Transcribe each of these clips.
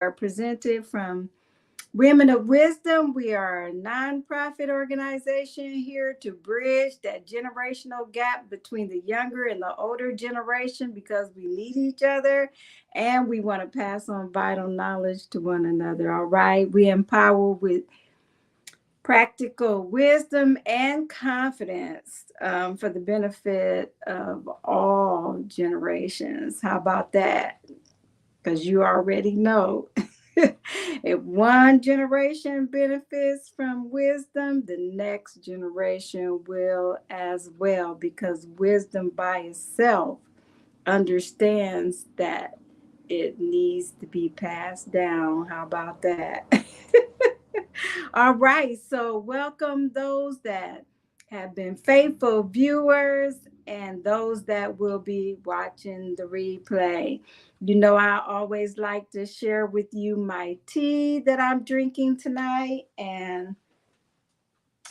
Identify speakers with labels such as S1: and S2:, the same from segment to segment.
S1: are presented from Women of Wisdom. We are a nonprofit organization here to bridge that generational gap between the younger and the older generation because we need each other and we want to pass on vital knowledge to one another. All right. We empower with practical wisdom and confidence for the benefit of all generations. How about that? Because you already know if one generation benefits from wisdom, the next generation will as well, because wisdom by itself understands that it needs to be passed down. How about that? All right, so welcome those that have been faithful viewers and those that will be watching the replay. You know, I always like to share with you my tea that I'm drinking tonight, and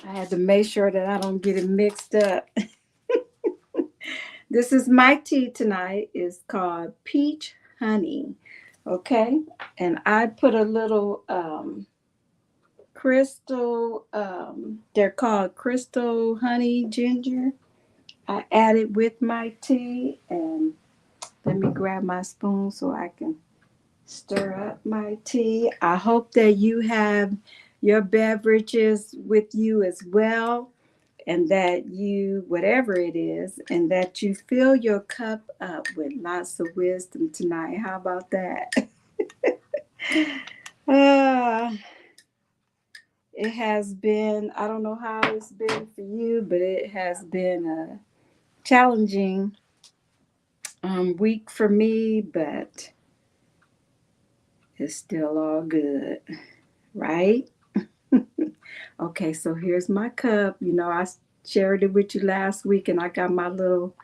S1: I had to make sure that I don't get it mixed up. This is my tea tonight. It's called peach honey. Okay, and I put a little crystal, they're called crystal honey ginger. I add it with my tea, and let me grab my spoon so I can stir up my tea. I hope that you have your beverages with you as well, and that you, whatever it is, and that you fill your cup up with lots of wisdom tonight. How about that? uh, it has been, I don't know how it's been for you, but it has been a challenging week for me, but it's still all good, right? Okay, so here's my cup. You know, I shared it with you last week, and I got my little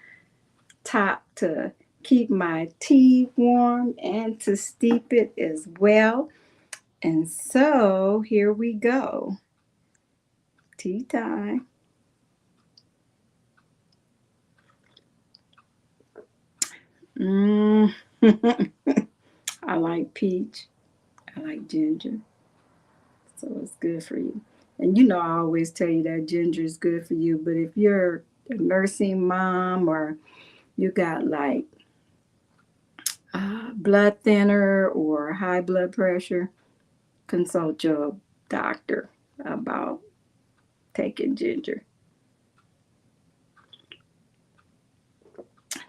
S1: top to keep my tea warm and to steep it as well. And so here we go. Tea time. Mm. I like peach. I like ginger. So it's good for you. And you know, I always tell you that ginger is good for you. But if you're a nursing mom or you got like blood thinner or high blood pressure, consult your doctor about taking ginger.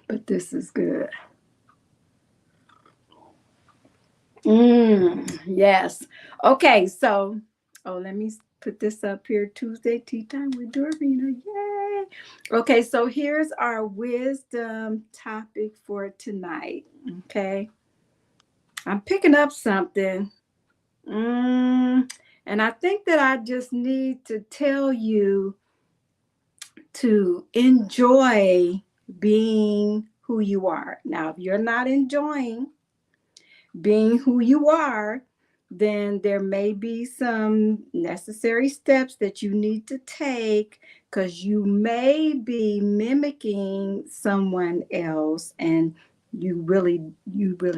S1: But this is good. Yes. Okay, so, oh, let me put this up here. Tuesday tea time with Dorarena. Yay. Okay, so here's our wisdom topic for tonight. Okay. I'm picking up something. And I think that I just need to tell you to enjoy being who you are. Now, if you're not enjoying being who you are, then there may be some necessary steps that you need to take because you may be mimicking someone else and you really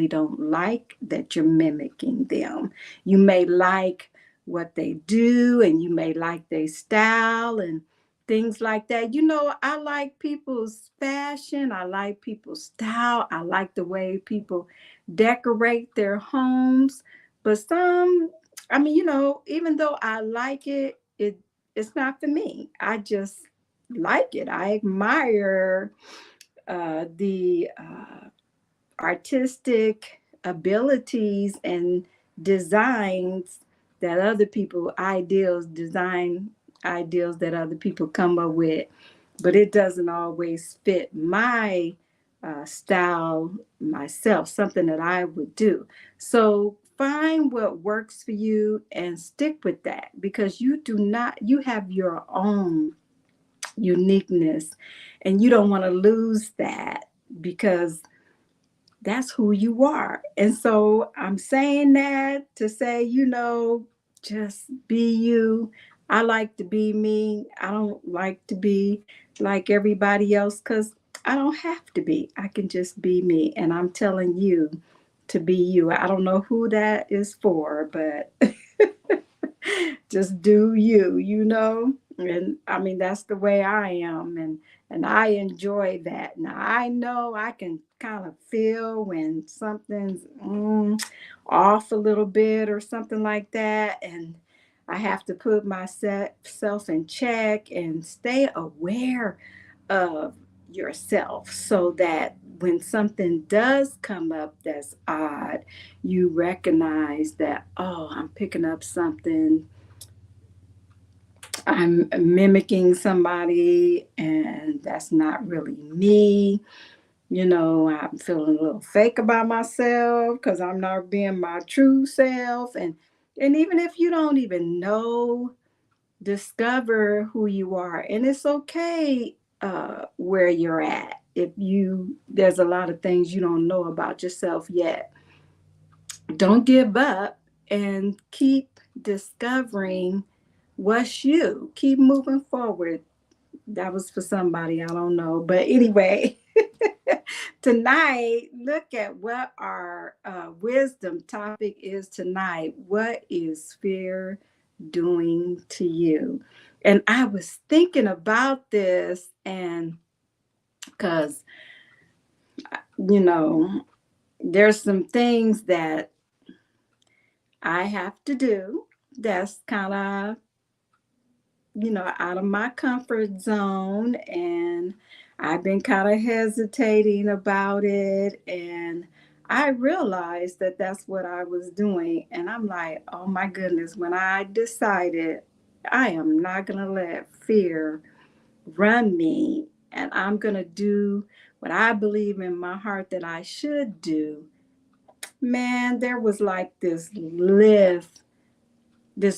S1: don't like that you're mimicking them. You may like what they do and you may like their style and things like that. You know, I like people's fashion, I like people's style, I like the way people decorate their homes. But some, I mean, you know, even though I like it, it's not for me. I just like it. I admire the artistic abilities and designs that other people design ideals that other people come up with, but it doesn't always fit my style myself, something that I would do. So find what works for you and stick with that, because you have your own uniqueness and you don't want to lose that, because that's who you are. And so I'm saying that to say, you know, just be you. I like to be me. I don't like to be like everybody else because I don't have to be. I can just be me. And I'm telling you to be you. I don't know who that is for, but just do you, you know? And I mean, that's the way I am. And I enjoy that. Now, I know I can kind of feel when something's off a little bit or something like that. And I have to put myself in check and stay aware of yourself so that when something does come up that's odd, you recognize that, oh, I'm picking up something, I'm mimicking somebody, and that's not really me. You know, I'm feeling a little fake about myself because I'm not being my true self. And even if you don't even know, discover who you are. And it's okay where you're at. If you there's a lot of things you don't know about yourself yet. Don't give up and keep discovering what's you. Keep moving forward. That was for somebody, I don't know. But anyway, tonight, look at what our wisdom topic is tonight. What is fear doing to you? And I was thinking about this, and because, you know, there's some things that I have to do that's kind of, out of my comfort zone. And I've been kind of hesitating about it. And I realized that that's what I was doing. And I'm like, oh my goodness, when I decided I am not going to let fear run me, and I'm going to do what I believe in my heart that I should do, man, there was like this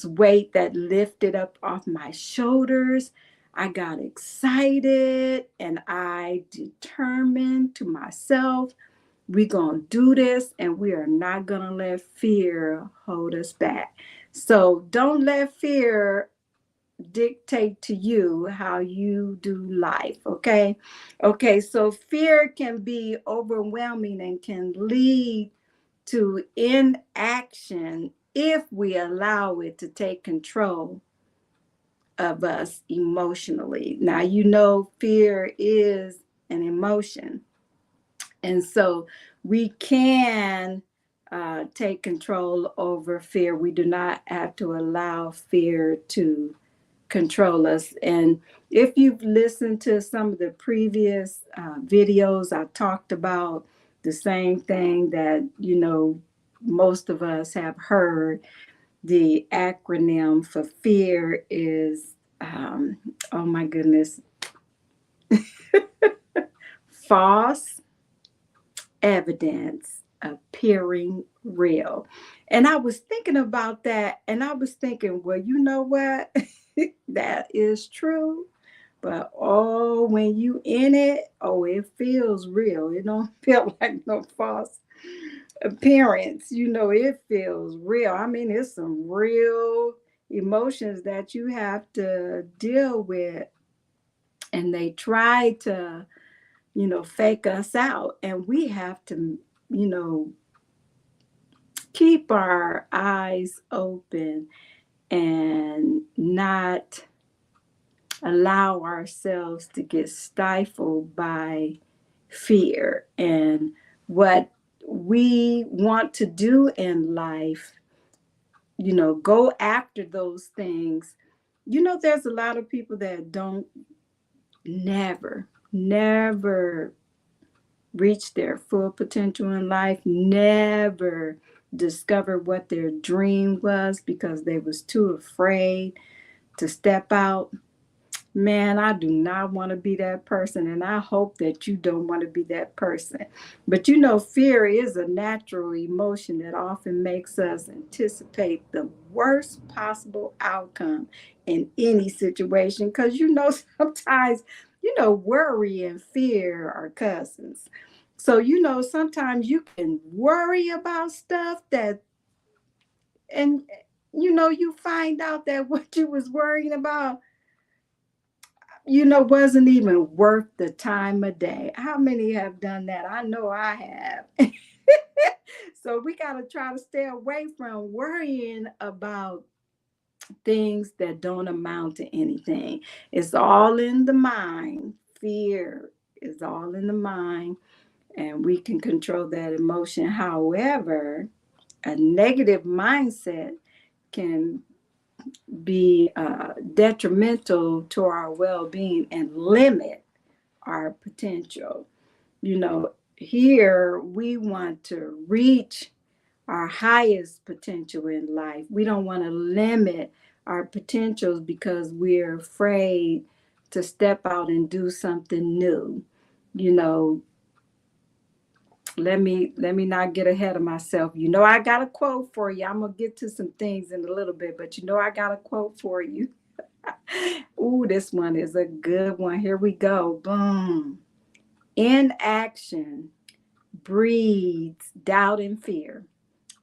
S1: weight that lifted up off my shoulders. I got excited and I determined to myself, we're going to do this and we are not going to let fear hold us back. So don't let fear dictate to you how you do life, okay? Okay, so fear can be overwhelming and can lead to inaction if we allow it to take control of us emotionally. Now, fear is an emotion. And so we can take control over fear. We do not have to allow fear to control us. And if you've listened to some of the previous videos, I talked about the same thing that, most of us have heard. The acronym for fear is, oh my goodness, false evidence appearing real. And I was thinking about that, and I was thinking, well, you know what? That is true. But oh, when you in it, oh, it feels real. It don't feel like no false appearance. It feels real. I mean, it's some real emotions that you have to deal with. And they try to, fake us out. And we have to, you know, keep our eyes open and not allow ourselves to get stifled by fear. And what we want to do in life, go after those things. There's a lot of people that don't never reach their full potential in life, never discover what their dream was because they was too afraid to step out. Man, I do not want to be that person, and I hope that you don't want to be that person. But fear is a natural emotion that often makes us anticipate the worst possible outcome in any situation because sometimes, worry and fear are cousins. So, sometimes you can worry about stuff and you find out that what you was worrying about wasn't even worth the time of day. How many have done that? I know I have. So we got to try to stay away from worrying about things that don't amount to anything. It's all in the mind. Fear is all in the mind, and we can control that emotion. However, a negative mindset can be detrimental to our well being and limit our potential. Here we want to reach our highest potential in life. We don't want to limit our potentials because we're afraid to step out and do something new. You know, let me not get ahead of myself. I got a quote for you. I'm gonna get to some things in a little bit, but I got a quote for you. Ooh, this one is a good one. Here we go. Boom. Inaction breeds doubt and fear.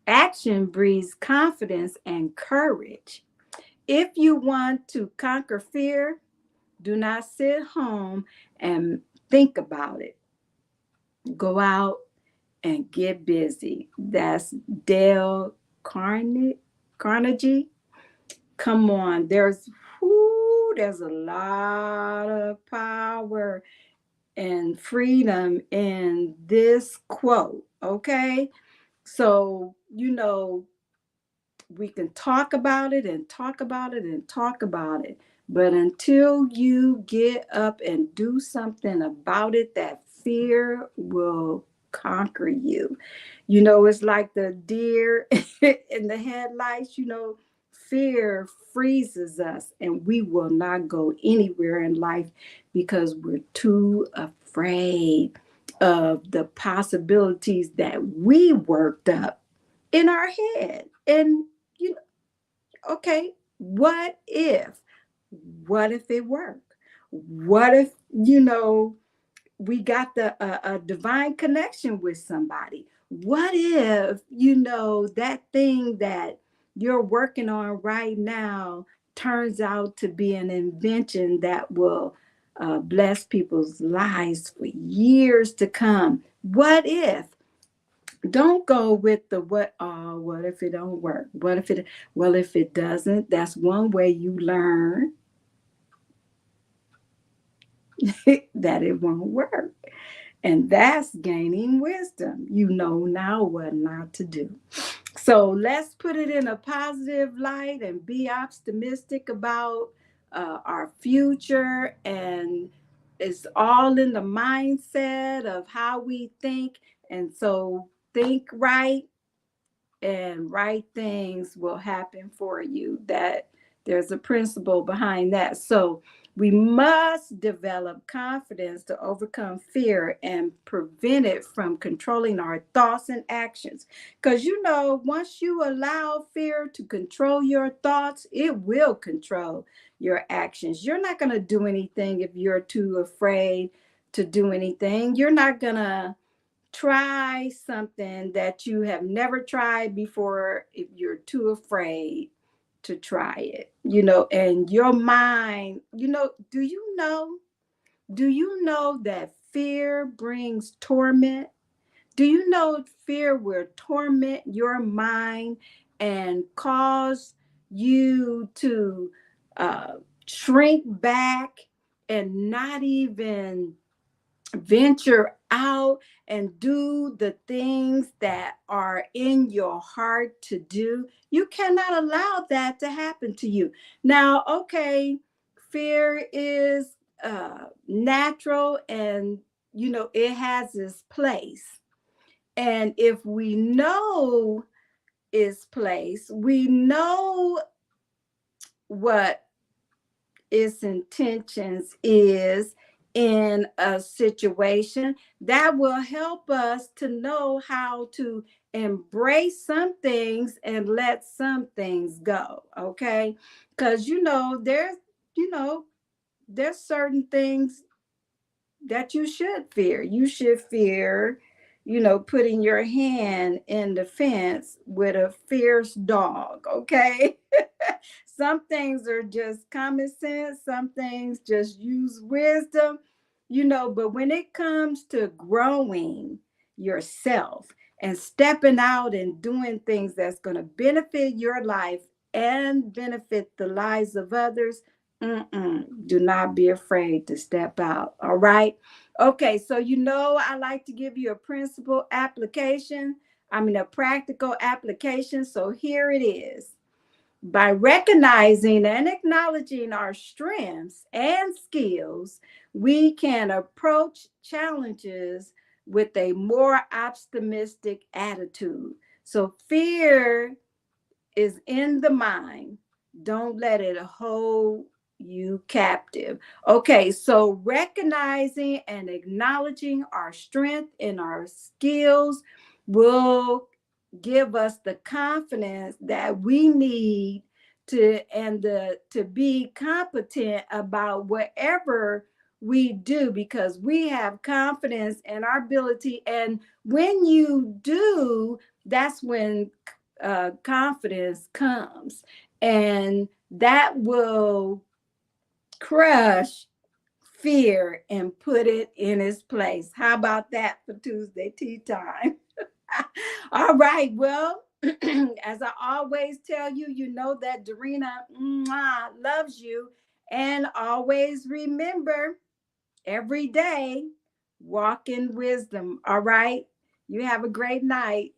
S1: Action breeds confidence and courage. If you want to conquer fear, do not sit home and think about it. Go out and get busy. That's Dale Carnegie. Come on, there's a lot of power and freedom in this quote. Okay, so we can talk about it and talk about it and talk about it. But until you get up and do something about it, that fear will conquer you. It's like the deer in the headlights, fear freezes us and we will not go anywhere in life because we're too afraid of the possibilities that we worked up in our head. And you okay, what if? What if it worked? What if we got a divine connection with somebody? What if that thing that you're working on right now turns out to be an invention that will bless people's lives for years to come? What if? Don't go with the what if it don't work? If it doesn't, that's one way you learn that it won't work. And that's gaining wisdom. You know now what not to do. So let's put it in a positive light and be optimistic about our future. And it's all in the mindset of how we think. And so think right and right things will happen for you. That there's a principle behind that. So we must develop confidence to overcome fear and prevent it from controlling our thoughts and actions. Because once you allow fear to control your thoughts, it will control your actions. You're not going to do anything if you're too afraid to do anything. You're not going to try something that you have never tried before if you're too afraid to try it. And your mind, do you know that fear brings torment? Do you know fear will torment your mind and cause you to shrink back and not even venture out and do the things that are in your heart to do? You cannot allow that to happen to you. Now, okay, fear is natural, and it has its place. And if we know its place, we know what its intentions is in a situation, that will help us to know how to embrace some things and let some things go. Okay, because you know there's certain things that you should fear. You should fear, putting your hand in the fence with a fierce dog. Okay. Some things are just common sense, some things just use wisdom, but when it comes to growing yourself and stepping out and doing things that's going to benefit your life and benefit the lives of others. Do not be afraid to step out. All right. Okay. So, I like to give you a principle application. A practical application. So, here it is. By recognizing and acknowledging our strengths and skills, we can approach challenges with a more optimistic attitude. So, fear is in the mind. Don't let it hold you captive. Okay, so recognizing and acknowledging our strength and our skills will give us the confidence that we need to be competent about whatever we do, because we have confidence in our ability. And when you do, that's when confidence comes, and that will crush fear and put it in its place. How about that for Tuesday tea time? All right. Well, as I always tell you, you know that Dorena loves you. And always remember, every day, walk in wisdom. All right. You have a great night.